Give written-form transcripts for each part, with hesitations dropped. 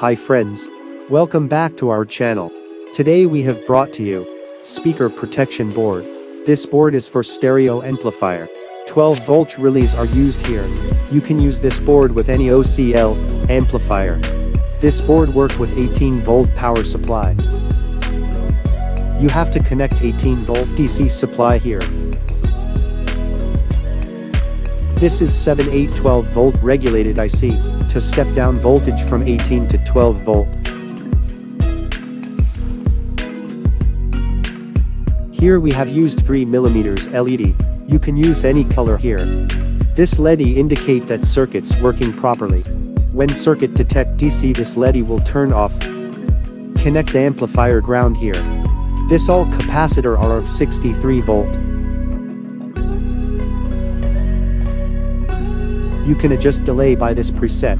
Hi friends. Welcome back to our channel. Today we have brought to you speaker protection board. This board is for stereo amplifier. 12-volt relays are used here. You can use this board with any OCL amplifier. This board works with 18-volt power supply. You have to connect 18-volt DC supply here. This is 7/8 12-volt regulated IC to step down voltage from 18 to 12 volt. Here we have used 3mm LED. You can use any color here. This LED indicate that circuit's working properly. When circuit detect DC, this LED will turn off. Connect the amplifier ground here. This all capacitor are of 63 volt. You can adjust delay by this preset.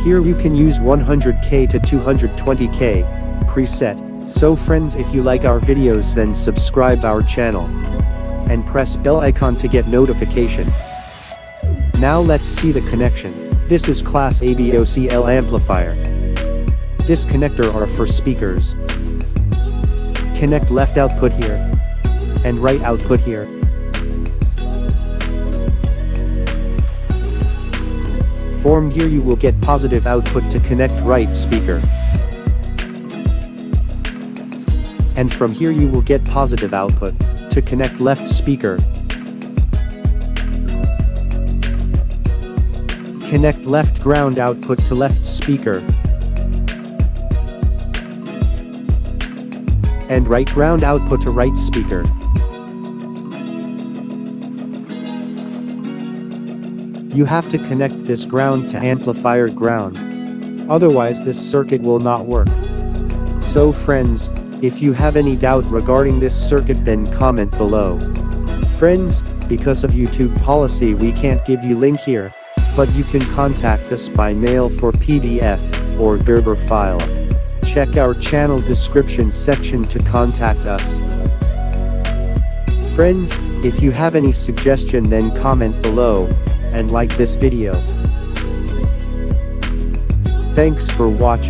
Here you can use 100K to 220K preset. So friends, if you like our videos, then subscribe our channel and press bell icon to get notification. Now let's see the connection. This is class AB OCL amplifier. This connector are for speakers. Connect left output here and right output here. From here you will get positive output to connect right speaker. And from here you will get positive output to connect left speaker. Connect left ground output to left speaker. And right ground output to right speaker. You have to connect this ground to amplifier ground. Otherwise this circuit will not work. So friends, if you have any doubt regarding this circuit, then comment below. Friends, because of YouTube policy we can't give you link here, but you can contact us by mail for PDF or Gerber file. Check our channel description section to contact us. Friends, if you have any suggestion, then comment below and like this video. Thanks for watching.